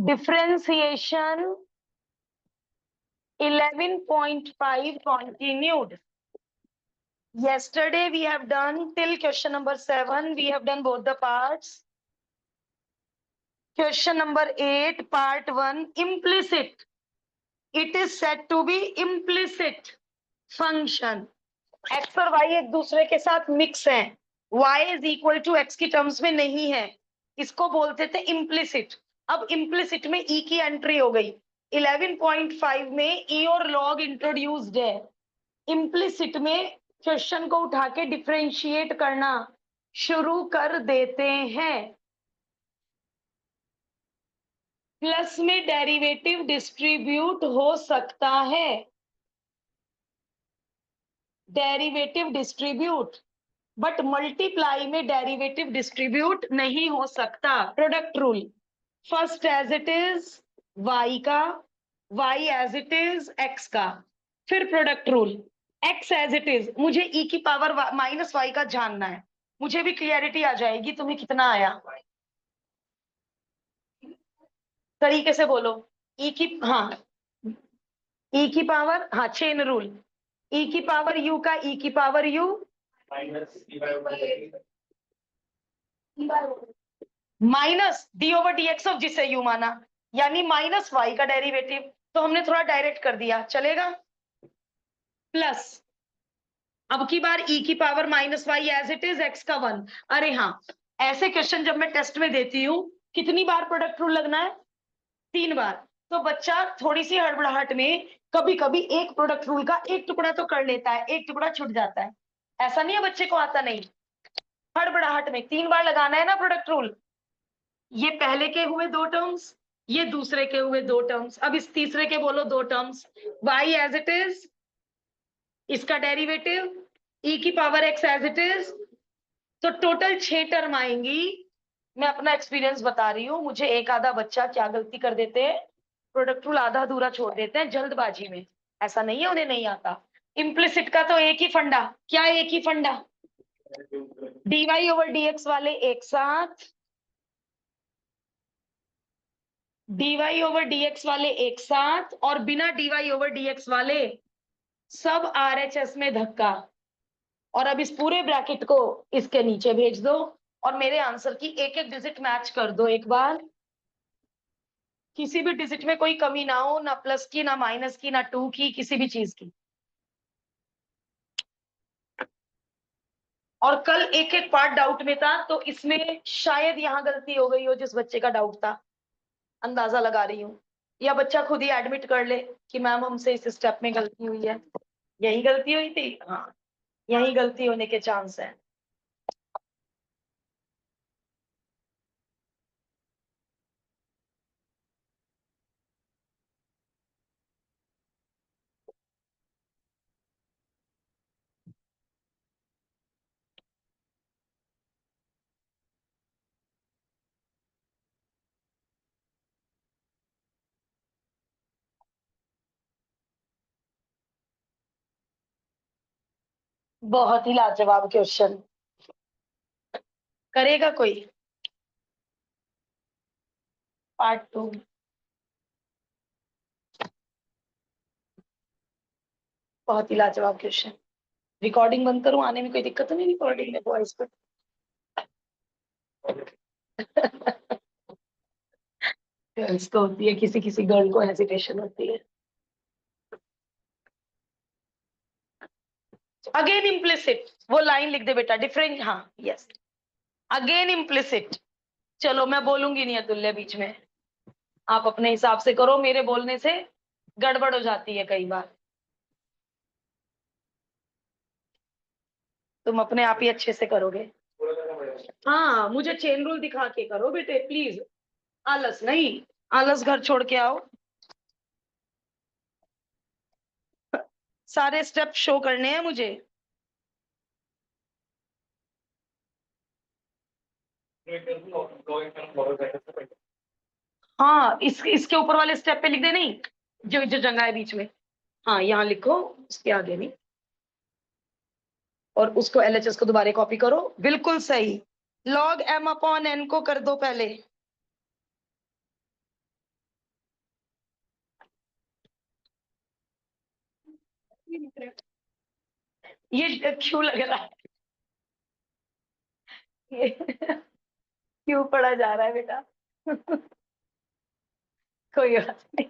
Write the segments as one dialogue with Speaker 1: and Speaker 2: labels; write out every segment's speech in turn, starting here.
Speaker 1: Differentiation 11.5 continued. Yesterday we have done till question number 7. We have done both the parts. Question number 8, part 1, implicit. It is said to be implicit function. X और Y एक दूसरे के साथ mix हैं. Y is equal to X की terms में नहीं है. इसको बोलते थे implicit. अब implicit में E की एंट्री हो गई. 11.5 में E और log इंट्रोड्यूस्ड है. implicit में क्वेश्चन को उठा के डिफरेंशिएट करना शुरू कर देते हैं. प्लस में डेरिवेटिव डिस्ट्रीब्यूट हो सकता है. डेरिवेटिव डिस्ट्रीब्यूट, बट मल्टीप्लाई में डेरिवेटिव डिस्ट्रीब्यूट नहीं हो सकता. Product rule. First as it is y का, y as it is x का. फिर product rule. x as it is, मुझे e की पावर माइनस y का जानना है. मुझे भी क्लियरिटी आ जाएगी तुम्हें कितना आया. तरीके से बोलो. e की, हाँ, e की पावर, हाँ, चेन रूल. e की पावर u का e की power u minus D over D x of जिसे u माना, यानी माइनस y का डेरिवेटिव. तो हमने थोड़ा डायरेक्ट कर दिया, चलेगा. प्लस अब की बार e की power minus y as it is x का 1. अरे हाँ, ऐसे क्वेश्चन जब मैं टेस्ट में देती हूँ, कितनी बार प्रोडक्ट रूल लगना है? 3 बार. तो बच्चा थोड़ी सी हड़बड़ाहट में कभी कभी एक प्रोडक्ट रूल का एक टुकड़ा तो कर लेता है, एक टुकड़ा छूट जाता है. ऐसा नहीं है बच्चे को आता नहीं. हड़बड़ाहट में 3 बार लगाना है ना प्रोडक्ट रूल. ये पहले के हुए 2 टर्म्स, ये दूसरे के हुए 2 टर्म्स. अब इस तीसरे के बोलो 2 terms. y as it is, इसका डेरिवेटिव, e की power x as it is. तो टोटल 6 टर्म आएंगी. मैं अपना एक्सपीरियंस बता रही हूँ. मुझे एक आधा बच्चा क्या गलती कर देते हैं, प्रोडक्ट रूल आधा अधूरा छोड़ देते हैं जल्दबाजी में. ऐसा नहीं है उन्हें नहीं आता. इम्प्लिसिट का तो एक ही फंडा. क्या एक ही फंडा? dy ओवर dx वाले एक साथ, dy ओवर dx वाले एक साथ, और बिना dy ओवर dx वाले सब RHS में धक्का. और अब इस पूरे ब्रैकेट को इसके नीचे भेज दो और मेरे आंसर की एक एक डिजिट मैच कर दो एक बार. किसी भी डिजिट में कोई कमी ना हो, ना प्लस की, ना माइनस की, ना 2 की, किसी भी चीज की. और कल एक एक पार्ट डाउट में था, तो इसमें शायद यहाँ गलती हो गई हो जिस बच्चे का डाउट था. अंदाजा लगा रही हूँ. या बच्चा खुद ही एडमिट कर ले कि मैम हमसे इस स्टेप में गलती हुई है, यही गलती हुई थी. हाँ, यही गलती होने के चांस है. बहुत ही लाजवाब क्वेश्चन. करेगा कोई? पार्ट 2. बहुत ही लाजवाब क्वेश्चन. रिकॉर्डिंग बंद करूं? आने में कोई दिक्कत तो नहीं रिकॉर्डिंग में वॉइस पे? गर्ल्स को होती है, किसी किसी गर्ल को हेजिटेशन होती है. अगेन इम्प्लिसिट, वो लाइन लिख दे बेटा. डिफरेंट, हाँ, यस. Again implicit. चलो मैं बोलूंगी नहीं अतुल्य बीच में. आप अपने हिसाब से करो, मेरे बोलने से गड़बड़ हो जाती है कई बार. तुम अपने आप ही अच्छे से करोगे. हाँ, मुझे चेन रूल दिखा के करो बेटे प्लीज. आलस नहीं, आलस घर छोड़ के आओ. सारे स्टेप शो करने हैं मुझे. हाँ, इसके ऊपर वाले स्टेप पे लिख दे. नहीं, जो जो जगह है बीच में, हाँ यहाँ लिखो, उसके आगे नहीं. और उसको LHS को दोबारा कॉपी करो. बिल्कुल सही. log m अपॉन n को कर दो पहले. ये क्यों लग रहा है? ये क्यों पढ़ा जा रहा है बेटा? कोई बात नहीं।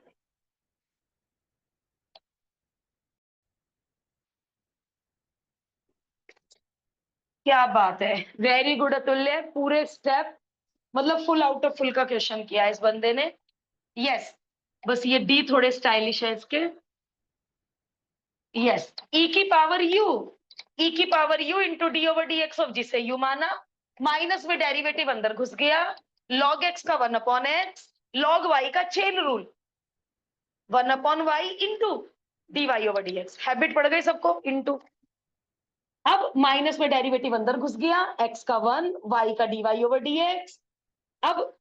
Speaker 1: क्या बात है, वेरी गुड अतुल्य, पूरे स्टेप मतलब फुल आउट ऑफ फुल का क्वेश्चन किया है इस बंदे ने। यस, बस ये डी थोड़े स्टाइलिश है इसके। यस, ई की पावर यू, ई की power u into D over D x of जिसे यू माना, माइनस में डेरिवेटिव अंदर घुस गया, लॉग एक्स का 1/x, लॉग वाई का chain rule 1/y into d y over D x, habit पड़ गई सबको इंटू। अब माइनस में डेरिवेटिव अंदर घुस गया, x का 1, y का d y over D x. अब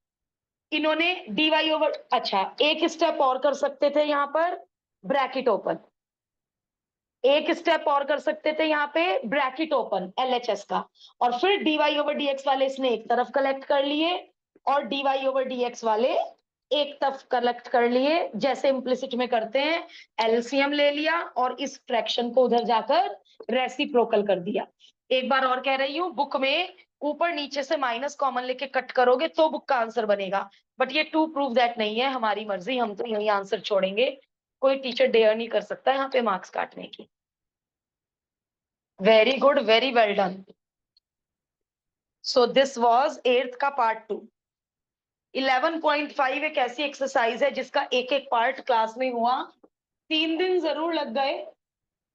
Speaker 1: इन्होंने डी वाई ओवर, अच्छा एक स्टेप और कर सकते थे यहाँ पर, ब्रैकेट ओपन, एक स्टेप और कर सकते थे यहाँ पे, ब्रैकेट ओपन एलएचएस का, और फिर d y over D x वाले इसने एक तरफ कलेक्ट कर लिए और d y over D x वाले एक तरफ कलेक्ट कर लिए, जैसे इम्प्लिसिट में करते हैं। एलसीएम ले लिया और इस फ्रैक्शन को उधर जाकर रेसिप्रोकल कर दिया। एक बार और कह रही हूँ, बुक में ऊपर नीचे से माइनस कॉमन लेके कट करोगे तो बुक का आंसर बनेगा, बट ये टू प्रूव दैट नहीं है, हमारी मर्जी, हम तो यही आंसर छोड़ेंगे, कोई टीचर डेयर नहीं कर सकता यहाँ पे मार्क्स काटने की। Very good, very well done. So this was 8th का पार्ट 2। 11.5 एक ऐसी एक्सरसाइज है जिसका एक एक पार्ट क्लास में हुआ, 3 दिन जरूर लग गए,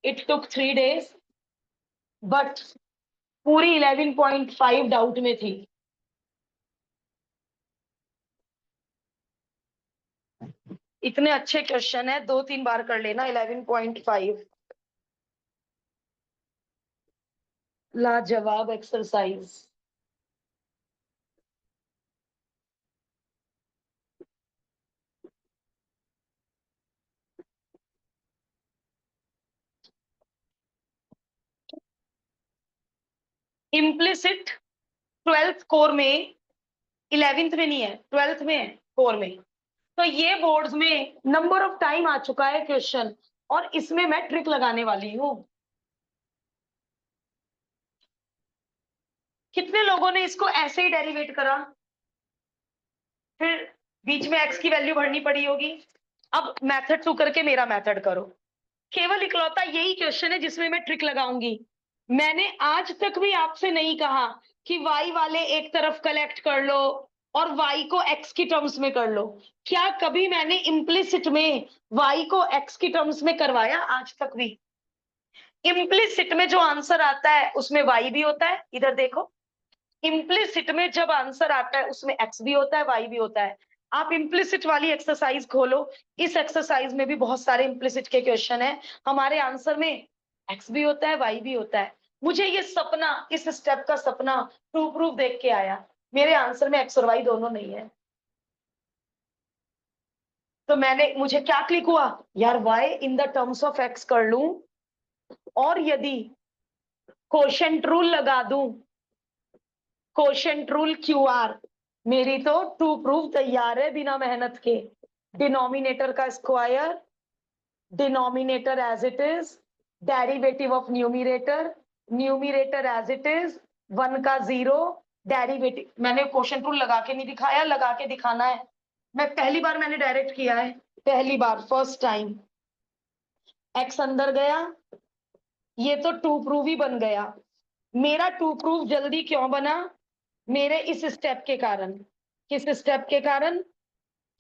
Speaker 1: इट टुक 3 days, बट पूरी 11.5 डाउट में थी। इतने अच्छे क्वेश्चन है, 2-3 बार कर लेना 11.5, लाजवाब एक्सरसाइज। इम्प्लिसिट 12th कोर में, 11th में नहीं है, 12th में है कोर में। तो ये बोर्ड्स में नंबर ऑफ टाइम आ चुका है क्वेश्चन, और इसमें मैं ट्रिक लगाने वाली हूं। कितने लोगों ने इसको ऐसे ही डेरिवेट करा, फिर बीच में एक्स की वैल्यू भरनी पड़ी होगी। अब मेथड 2 करके मेरा मेथड करो। केवल इकलौता यही क्वेश्चन है जिसमें मैं ट्रिक लगाऊंगी। मैंने आज तक भी आपसे नहीं कहा कि y वाले एक तरफ कलेक्ट कर लो और y को x की टर्म्स में कर लो। क्या कभी मैंने इम्प्लिसिट में y को x की टर्म्स में करवाया? आज तक भी। इम्प्लिसिट में जो आंसर आता है उसमें y भी होता है, इधर देखो। इम्प्लिसिट में जब आंसर आता है उसमें x भी होता है, y भी होता है। आप इम्प्लिसिट वाली एक्सरसाइज खोलो, इस एक्सरसाइज में भी बहुत सारे इम्प्लिसिट के क्वेश्चन है, हमारे आंसर में x भी होता है, y भी होता है। मुझे ये सपना, इस स्टेप का सपना ट्रू प्रूफ देख के आया, मेरे आंसर में x और y दोनों नहीं है। तो मुझे क्या क्लिक हुआ यार, y in the terms of x कर लूं, और यदि क्वोशंट रूल लगा दूं, क्वोशंट रूल QR, मेरी तो टू प्रूफ तैयार है बिना मेहनत के। डिनोमिनेटर का square, denominator as it is, derivative of numerator, numerator as it is, 1 का 0, डेरिवेटिव। मैंने क्वेश्चन रूल लगा के नहीं दिखाया, लगा के दिखाना है। मैं पहली बार मैंने डायरेक्ट किया है, पहली बार, फर्स्ट टाइम। एक्स अंदर गया, ये तो टू प्रूफ ही बन गया। मेरा टू प्रूफ जल्दी क्यों बना? मेरे इस स्टेप के कारण। किस स्टेप के कारण?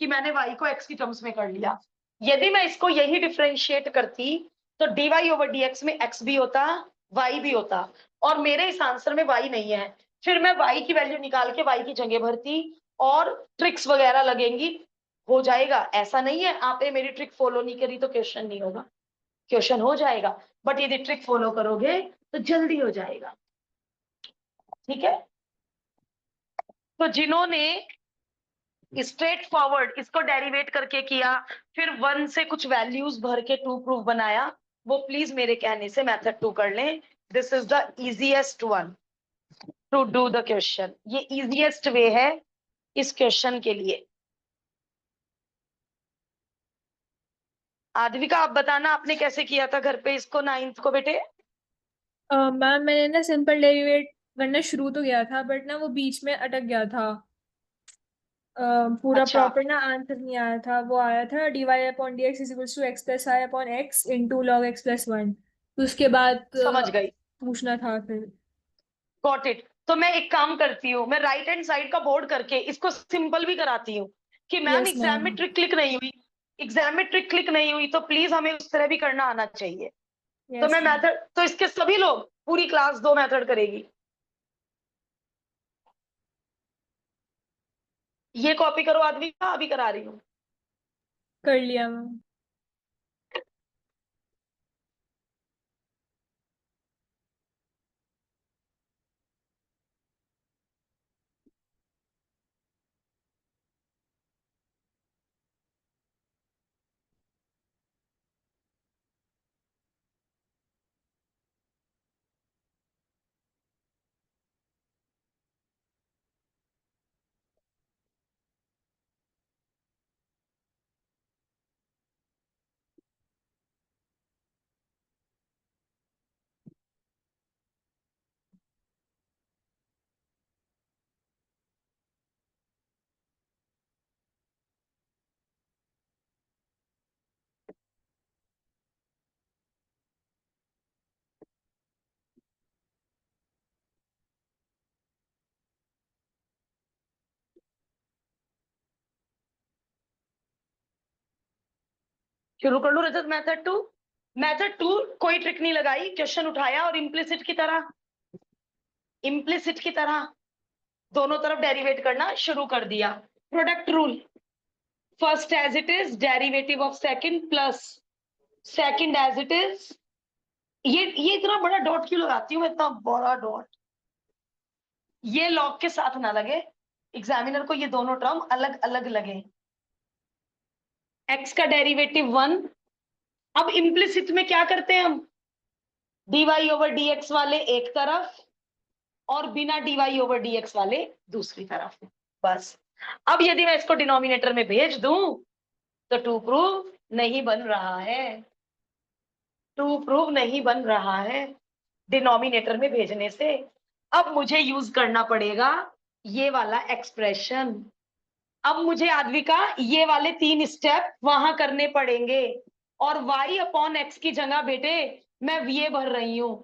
Speaker 1: कि मैंने y को x की टर्म्स में कर लिया। यदि मैं इसको यही डिफरेंशिएट करती तो dy ओवर dx में x भी होता, y भी होता, और मेरे इस आंसर में y नहीं है। फिर मैं y की वैल्यू निकाल के y की जगह भरती और ट्रिक्स वगैरह लगेंगी, हो जाएगा। ऐसा नहीं है आपने मेरी ट्रिक फॉलो नहीं करी तो क्वेश्चन नहीं होगा, क्वेश्चन हो जाएगा, बट यदि ट्रिक फॉलो करोगे तो जल्दी हो जाएगा। ठीक है, तो जिन्होंने स्ट्रेट फॉरवर्ड इसको डेरिवेट करके किया, फिर 1 से कुछ वैल्यूज भर के टू प्रूफ बनाया, वो प्लीज मेरे कहने से मेथड 2 कर लें। This is the easiest one two do the question, ये इजीएस्ट वे है इस क्वेश्चन के लिए। आद्विका आप बताना आपने कैसे किया था घर पे इसको 9th को बेटे?
Speaker 2: मैम मैंने ना सिंपल डेरिवेट करना शुरू तो किया था, बट ना वो बीच में अटक गया था। पूरा
Speaker 1: अच्छा,
Speaker 2: प्रॉपर ना आंसर नहीं आया था। वो आया था dy/dx is two x plus I upon x into log x plus one. तो उसके बाद
Speaker 1: समझ गई।
Speaker 2: पूछना था फिर।
Speaker 1: Got it. तो मैं एक काम करती हूँ, मैं राइट हैंड साइड का बोर्ड करके इसको सिंपल भी कराती हूँ कि मैम
Speaker 2: यस
Speaker 1: एग्जाम
Speaker 2: मैम।
Speaker 1: में ट्रिक क्लिक नहीं हुई, एग्जाम में ट्रिक क्लिक नहीं हुई तो प्लीज हमें उस तरह भी करना आना चाहिए। तो
Speaker 2: यस
Speaker 1: मैं
Speaker 2: मैम।
Speaker 1: मेथड, तो इसके सभी लोग, पूरी क्लास 2 मेथड करेगी। ये कॉपी करो आदमी का, अभी करा रही हूँ।
Speaker 2: कर लिया मैम।
Speaker 1: शुरू कर लूं रजत? मेथड 2 कोई ट्रिक नहीं लगाई, क्वेश्चन उठाया और इम्प्लिसिट की तरह दोनों तरफ डेरिवेट करना शुरू कर दिया। Product rule, first as it is derivative of second plus second as it is. ये इतना बड़ा डॉट क्यों लगाती हूँ मैं, इतना बड़ा डॉट? ये लॉग के साथ ना लगे, एग्जामिनर को ये दोनों टर्म अलग अलग लगे। एक्स का डेरिवेटिव 1। अब इम्प्लिसिट में क्या करते हैं हम, डीवाई ओवर डीएक्स वाले एक तरफ और बिना डीवाई ओवर डीएक्स वाले दूसरी तरफ, बस। अब यदि मैं इसको डिनोमिनेटर में भेज दूं तो टू प्रूव नहीं बन रहा है, टू प्रूव नहीं बन रहा है डिनोमिनेटर में भेजने से। अब मुझे यूज करना पड़ेगा ये वाला एक्सप्रेशन। अब मुझे आद्विका ये वाले 3 स्टेप वहां करने पड़ेंगे, और y अपॉन एक्स की जगह बेटे मैं ये भर रही हूं,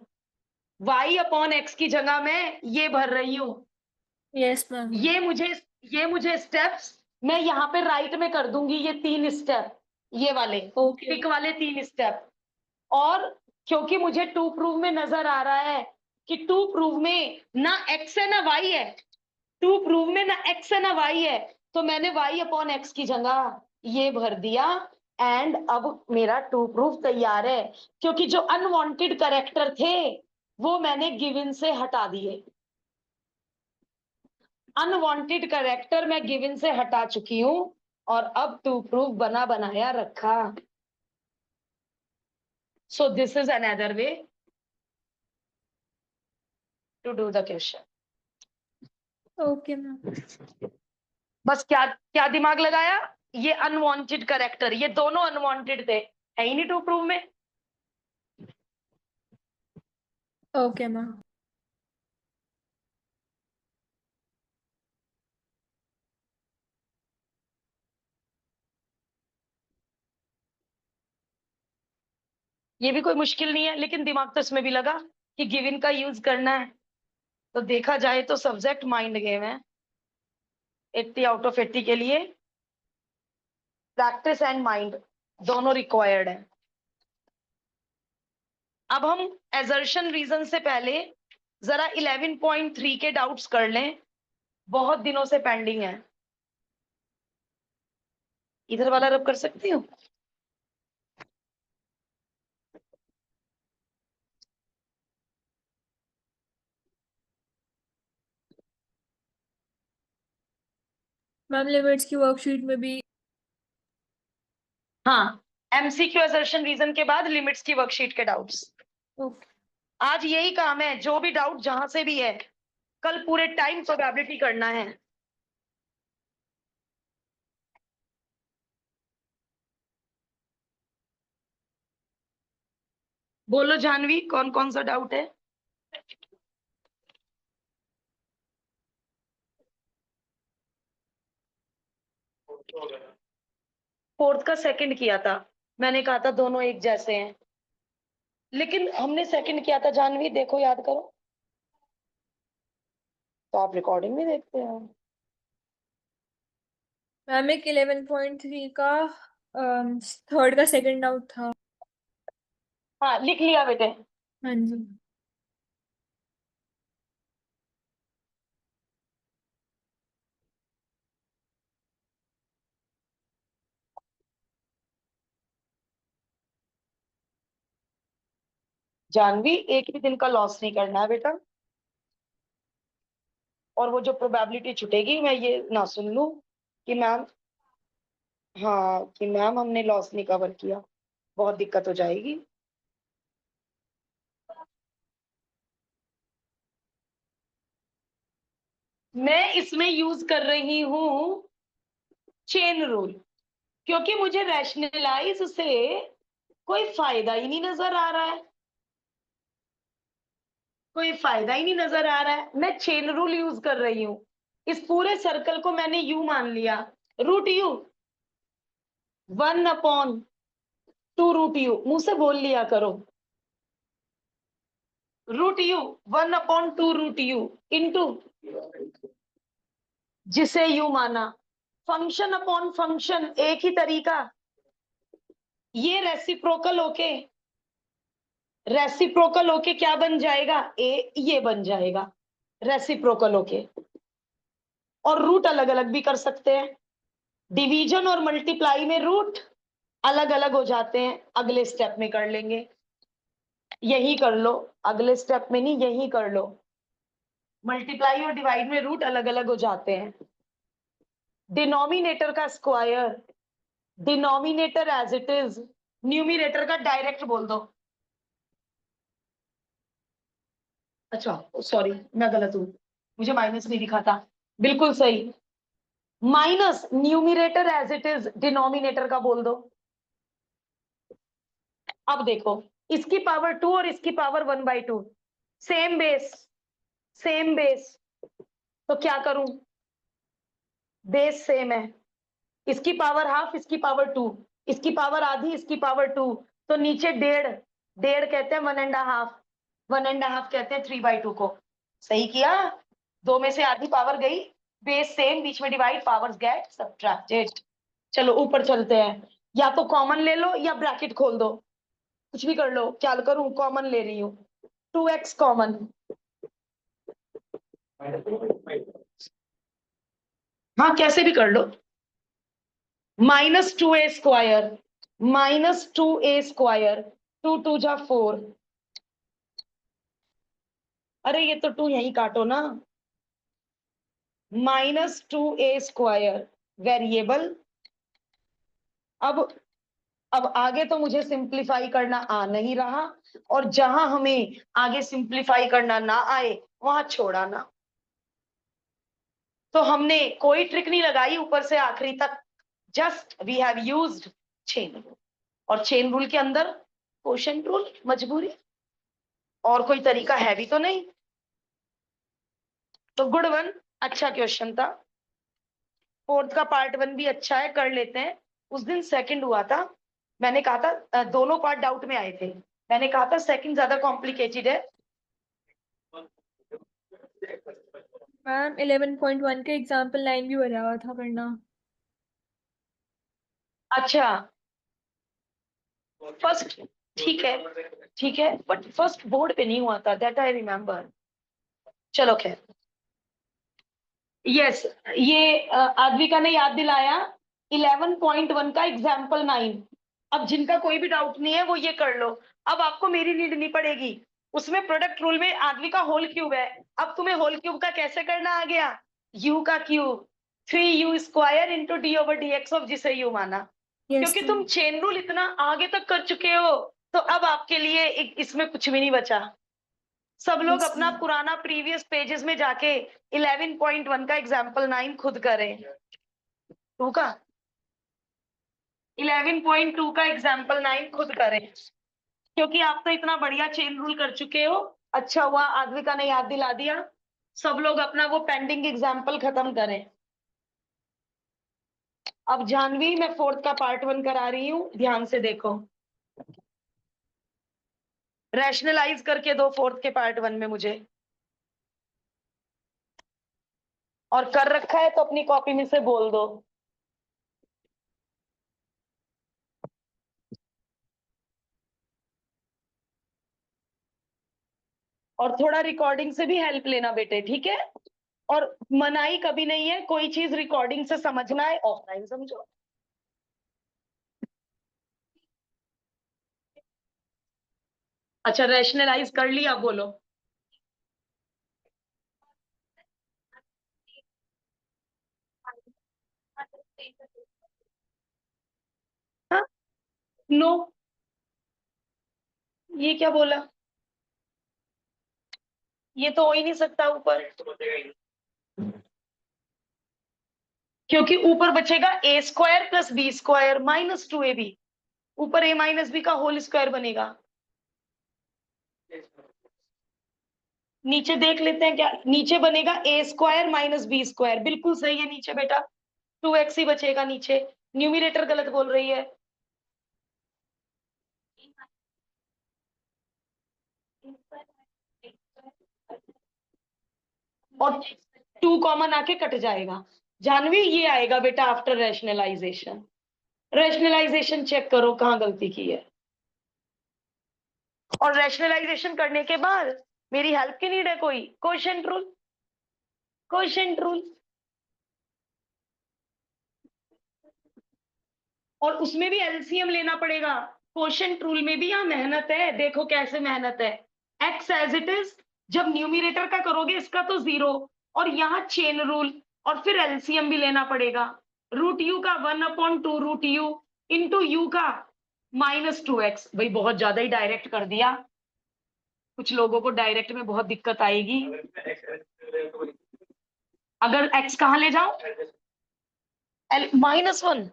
Speaker 1: y अपॉन एक्स की जगह मैं ये भर रही हूं।
Speaker 2: Yes ma'am.
Speaker 1: ये मुझे ये मुझे स्टेप्स मैं यहाँ पे राइट में कर दूंगी, ये 3 स्टेप, ये वाले
Speaker 2: ओके।
Speaker 1: टिक वाले 3 स्टेप। और क्योंकि मुझे टू प्रूव में नजर आ रहा है कि टू प्रूव में ना एक्स है ना वाई है, टू प्रूव में ना एक्स है ना वाई है, तो मैंने वाई अपॉन एक्स की जगह ये भर दिया। एंड अब मेरा टू प्रूफ तैयार है, क्योंकि जो अनवांटेड करेक्टर थे वो मैंने गिवन से हटा दिए। अनवांटेड करेक्टर मैं गिवन से हटा चुकी हूं और अब टू प्रूफ बना बनाया रखा। So this is another way to do the question.
Speaker 2: Okay ma'am.
Speaker 1: बस क्या क्या दिमाग लगाया, ये अनवांटेड करेक्टर, ये दोनों अनवांटेड थे, है ही नहीं टू प्रूव में।
Speaker 2: Okay ma'am.
Speaker 1: ये भी कोई मुश्किल नहीं है, लेकिन दिमाग तो इसमें भी लगा कि गिवन का यूज करना है। तो देखा जाए तो सब्जेक्ट माइंड गेम है, 80 आउट ऑफ 80 के लिए प्रैक्टिस एंड माइंड दोनों रिक्वायर्ड है। अब हम एजर्शन रीजन से पहले जरा 11.3 के डाउट्स कर लें, बहुत दिनों से पेंडिंग है। इधर वाला रब कर सकती हूँ?
Speaker 2: मैम लिमिट्स की वर्कशीट में भी।
Speaker 1: हाँ, एमसीक्यू एजर्शन रीजन के बाद लिमिट्स की वर्कशीट के डाउट्स।
Speaker 2: ओके।
Speaker 1: आज यही काम है, जो भी डाउट जहां से भी है कल पूरे टाइम प्रोबेबिलिटी करना है। बोलो जानवी, कौन कौन सा डाउट है? फोर्थ का सेकंड किया था, मैंने कहा था दोनों एक जैसे हैं, लेकिन हमने सेकंड किया था जानवी, देखो याद करो, तो आप रिकॉर्डिंग में देखते हो।
Speaker 2: मैम एक 11.3 का थर्ड का सेकंड डाउट था।
Speaker 1: हाँ लिख लिया बेटे।
Speaker 2: हाँ जी।
Speaker 1: जानवी एक भी दिन का लॉस नहीं करना है बेटा, और वो जो प्रोबेबिलिटी छुटेगी मैं ये ना सुन लूं कि मैम, हाँ कि मैम हमने लॉस नहीं कवर किया, बहुत दिक्कत हो जाएगी। मैं इसमें यूज कर रही हूं चेन रूल, क्योंकि मुझे रैशनलाइज से कोई फायदा ही नहीं नजर आ रहा है, कोई फायदा ही नहीं नजर आ रहा है। मैं चेन रूल यूज कर रही हूं, इस पूरे सर्कल को मैंने यू मान लिया, रूट यू, 1/2 रूट यू, मुंह से बोल लिया करो, root u, 1/2 root u into जिसे यू माना, फंक्शन अपॉन फंक्शन एक ही तरीका, ये रेसिप्रोकल होके क्या बन जाएगा, ए, ये बन जाएगा रेसिप्रोकल होके। और रूट अलग अलग भी कर सकते हैं, डिवीजन और मल्टीप्लाई में रूट अलग अलग हो जाते हैं, अगले स्टेप में कर लेंगे, यही कर लो, अगले स्टेप में नहीं यही कर लो, मल्टीप्लाई और डिवाइड में रूट अलग अलग हो जाते हैं। डिनोमिनेटर का square, denominator as it is, numerator का डायरेक्ट बोल दो। अच्छा सॉरी मैं गलत हूं, मुझे माइनस नहीं दिखा था, बिल्कुल सही, minus numerator as it is, denominator का बोल दो। अब देखो, इसकी पावर 2 और इसकी power 1/2, same base, same base, तो क्या करूं, बेस सेम है, इसकी पावर हाफ, इसकी पावर 2, इसकी पावर आधी, इसकी पावर 2, तो नीचे डेढ़, डेढ़ कहते हैं 1.5, 1.5 कहते हैं 3/2 को, सही किया, दो में से आधी पावर गई, बेस सेम, बीच में डिवाइड, पावर्स गेट सब्ट्रैक्टेड। चलो ऊपर चलते हैं, या तो कॉमन ले लो या ब्रैकेट खोल दो, कुछ भी कर लो, क्या करूं, कॉमन ले रही हूं, 2x कॉमन, हाँ कैसे भी कर लो, -2a², -2a², 2 2 जा 4, अरे ये तो 2 यहीं काटो ना, -2a² वेरिएबल। अब अब आगे तो मुझे सिंप्लीफाई करना आ नहीं रहा, और जहां हमें आगे सिंप्लीफाई करना ना आए वहां छोड़ा ना, तो हमने कोई ट्रिक नहीं लगाई ऊपर से आखिरी तक, just we have used chain rule, और चेन रूल के अंदर क्वोशंट रूल मजबूरी, और कोई तरीका है भी तो नहीं, तो गुड वन, अच्छा क्वेश्चन था, फोर्थ का पार्ट 1 भी अच्छा है, कर लेते हैं। उस दिन सेकंड हुआ था, मैंने कहा था दोनों पार्ट डाउट में आए थे, मैंने कहा था सेकंड ज्यादा कॉम्प्लिकेटेड है।
Speaker 2: मैम 11.1 के एग्जाम्पल 9 भी बना हुआ था करना।
Speaker 1: अच्छा फर्स्ट, ठीक है, ठीक है, बट फर्स्ट बोर्ड पे नहीं हुआ था, दैट आई रिमेम्बर, चलो खैर, यस, ये आद्विका ने याद दिलाया, 11.1 का एग्जाम्पल 9, अब जिनका कोई भी डाउट नहीं है वो ये कर लो, अब आपको मेरी नीड नहीं पड़ेगी, उसमें प्रोडक्ट रूल में आद्विका होल क्यूब है, अब तुम्हें होल क्यूब का कैसे करना आ गया, u का cube, 3u² into d/dx of जिसे u माना,
Speaker 2: यस
Speaker 1: क्योंकि तुम चेन रूल इतना आगे तक कर चुके हो, तो अब आपके लिए इसमें कुछ भी नहीं बचा, सब लोग
Speaker 2: यस
Speaker 1: अपना पुराना प्रीवियस पेजेस में जाके 11.1 का एग्जाम्पल 9 खुद करें, 2 का 11.2 का एग्जाम्पल 9 खुद करें, क्योंकि आप तो इतना बढ़िया चेन रूल कर चुके हो। अच्छा हुआ आद्विका ने याद दिला दिया। सब लोग अपना वो पेंडिंग एग्जाम्पल खत्म करें। अब जानवी, मैं 4th का पार्ट 1 करा रही हूँ, ध्यान से देखो। रैशनलाइज करके दो 4th के पार्ट 1 में मुझे, और कर रखा है तो अपनी कॉपी में से बोल दो। और थोड़ा रिकॉर्डिंग से भी हेल्प लेना बेटे, ठीक है। और मनाही कभी नहीं है, कोई चीज रिकॉर्डिंग से समझना है ऑफलाइन समझो। अच्छा रैशनलाइज कर लिया, बोलो। हाँ, नो, ये क्या बोला? ये तो हो ही नहीं सकता ऊपर, क्योंकि ऊपर बचेगा A square plus B square minus 2ab। ऊपर a माइनस बी का होल स्क्वायर बनेगा। नीचे देख लेते हैं क्या नीचे बनेगा, A square minus B square, बिल्कुल सही है नीचे बेटा। 2x ही बचेगा नीचे। न्यूमिनेटर गलत बोल रही है। और 2 कॉमन आके कट जाएगा। जानवी ये आएगा बेटा आफ्टर रैशनलाइजेशन। रैशनलाइजेशन चेक करो कहाँ गलती की है। और रैशनलाइजेशन करने के बाद मेरी हेल्प की नीड है कोई? Quotient rule, quotient rule. और उसमें भी एलसीएम लेना पड़ेगा। क्वोशिएंट रूल में भी यहाँ मेहनत है, देखो कैसे मेहनत है। एक्स एज इट इज, जब न्यूमिनेटर का करोगे इसका तो 0, और यहाँ चेन रूल, और फिर एलसीएम भी लेना पड़ेगा। रूट यू का 1/2 रूट यू इंटू यू का -2x। भाई बहुत ज्यादा ही डायरेक्ट कर दिया, कुछ लोगों को डायरेक्ट में बहुत दिक्कत आएगी। अगर x कहाँ ले जाओ, -1,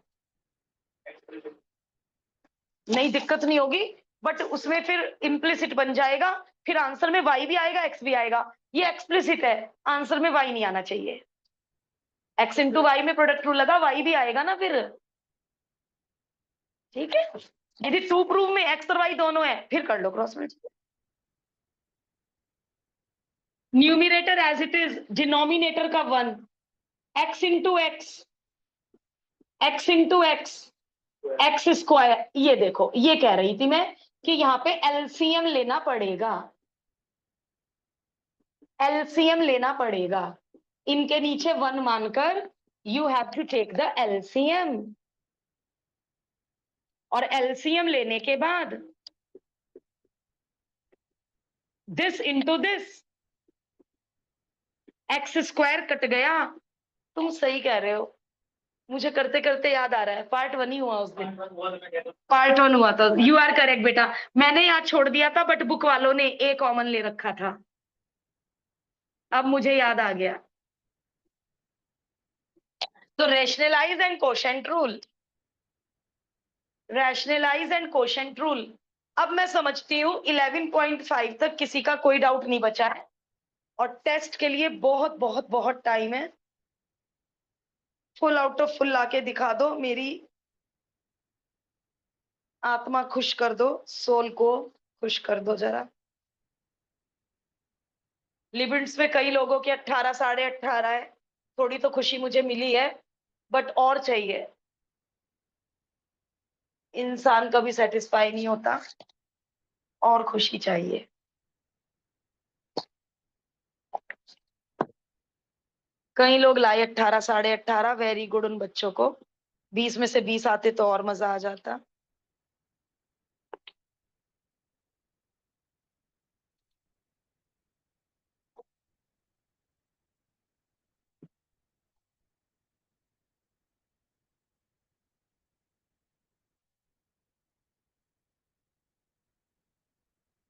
Speaker 1: नहीं दिक्कत नहीं होगी, बट उसमें फिर इम्प्लिसिट बन जाएगा। फिर आंसर में y भी आएगा x भी आएगा। ये एक्सप्लिसिट है, आंसर में y नहीं आना चाहिए। x इंटू वाई में प्रोडक्ट रूल लगा, y भी आएगा ना फिर, ठीक है। यदि 2 प्रूव में x और y दोनों है फिर कर लो cross multiply. Numerator as it is, denominator का 1, x इंटू एक्स स्क्वायर। ये देखो, ये कह रही थी मैं कि यहाँ पे एलसीएम लेना पड़ेगा, एलसीएम लेना पड़ेगा। इनके नीचे 1 मानकर you have to take the LCM. और एलसीएम लेने के बाद this into this, x square cut गया। तुम सही कह रहे हो, मुझे करते करते याद आ रहा है पार्ट 1 ही हुआ उस दिन। पार्ट 1 हुआ था, यू आर करेक्ट बेटा। मैंने याद छोड़ दिया था, बट बुक वालों ने ए कॉमन ले रखा था, अब मुझे याद आ गया। तो rationalise and quotient rule, rationalise and quotient rule. अब मैं समझती हूँ 11.5 तक किसी का कोई डाउट नहीं बचा है, और टेस्ट के लिए बहुत बहुत बहुत टाइम है। फुल आउट ऑफ फुल लाके दिखा दो, मेरी आत्मा खुश कर दो, सोल को खुश कर दो जरा। लिबिट्स में कई लोगों के 18 18.5 है, थोड़ी तो खुशी मुझे मिली है, बट और चाहिए। इंसान कभी सेटिस्फाई नहीं होता, और खुशी चाहिए। कई लोग लाए 18 18.5, वेरी गुड उन बच्चों को। 20 में से 20 आते तो और मजा आ जाता।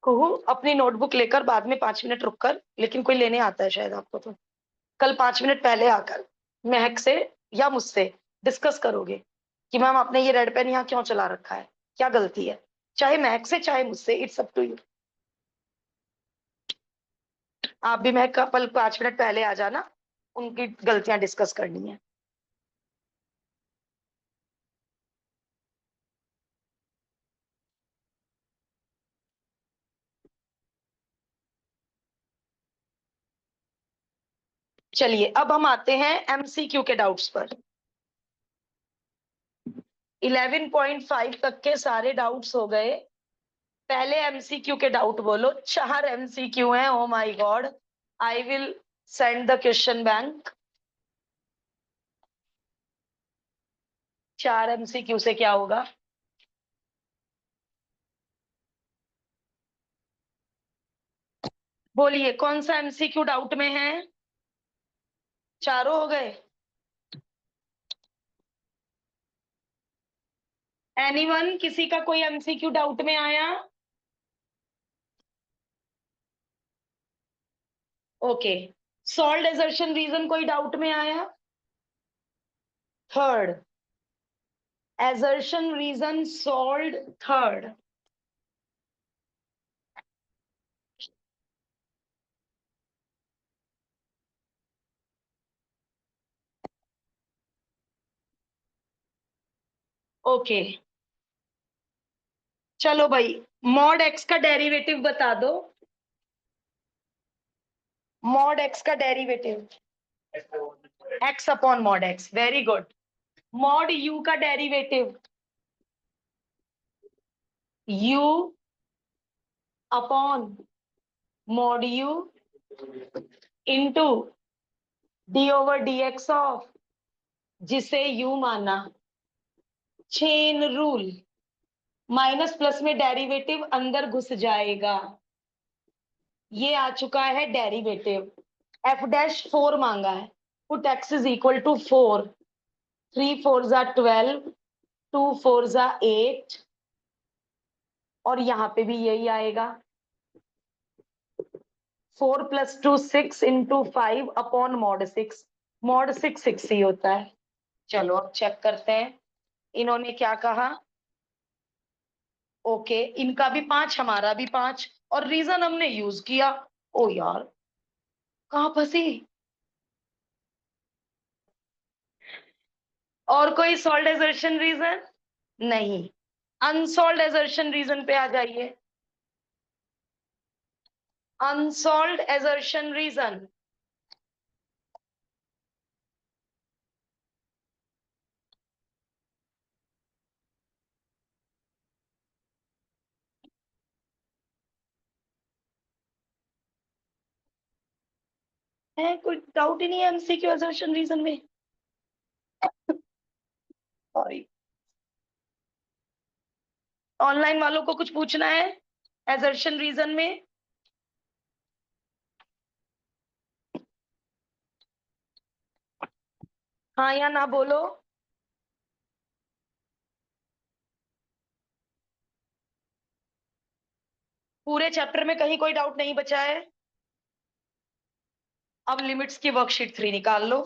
Speaker 1: कहू अपनी नोटबुक लेकर बाद में 5 मिनट रुक कर, लेकिन कोई लेने आता है शायद आपको, तो कल 5 मिनट पहले आकर महक से या मुझसे डिस्कस करोगे कि मैम आपने ये रेड पेन यहाँ क्यों चला रखा है, क्या गलती है। चाहे महक से चाहे मुझसे, इट्स अप टू यू। आप भी महक का पल 5 मिनट पहले आ जाना, उनकी गलतियां डिस्कस करनी है। चलिए अब हम आते हैं एमसीक्यू के डाउट्स पर। 11.5 तक के सारे डाउट्स हो गए। पहले एमसीक्यू के डाउट बोलो। 4 एमसीक्यू हैं, oh my God. I will send the question bank. 4 MCQ से क्या होगा? बोलिए कौन सा एमसीक्यू डाउट में है? चारों हो गए? एनीवन, किसी का कोई एमसीक्यू डाउट में आया? ओके। सॉल्व एजर्शन रीजन कोई डाउट में आया? Third assertion reason solve, third. Okay चलो भाई, मॉड एक्स का डेरिवेटिव बता दो। मॉड एक्स का derivative X upon mod X, very good. Mod U का derivative U upon mod U into D over D x of, जिसे you माना। Chain rule, minus plus में डेरिवेटिव अंदर घुस जाएगा। ये आ चुका है डेरिवेटिव। एफ डैश 4 मांगा है। Put x is equal to 4। 3 4 जा 12, 2 4 जा 8, और यहां पे भी यही आएगा। 4 + 2 6 इंटू 5 अपॉन मॉड 6। मॉड 6 6 ही होता है। चलो अब चेक करते हैं इन्होंने क्या कहा। ओके, इनका भी 5, हमारा भी 5, और रीजन हमने यूज किया। ओ यार, कहां फंसी? और कोई सॉल्व एजर्शन रीजन नहीं? अनसॉल्व एजर्शन रीजन पे आ जाइए। अनसॉल्व एजर्शन रीजन, है कोई डाउट ही नहीं है एमसीक्यू एजर्शन रीजन में? सॉरी, ऑनलाइन वालों को कुछ पूछना है एजर्शन रीजन में? हाँ या ना बोलो। पूरे चैप्टर में कहीं कोई डाउट नहीं बचा है? अब लिमिट्स की वर्कशीट 3 निकाल लो।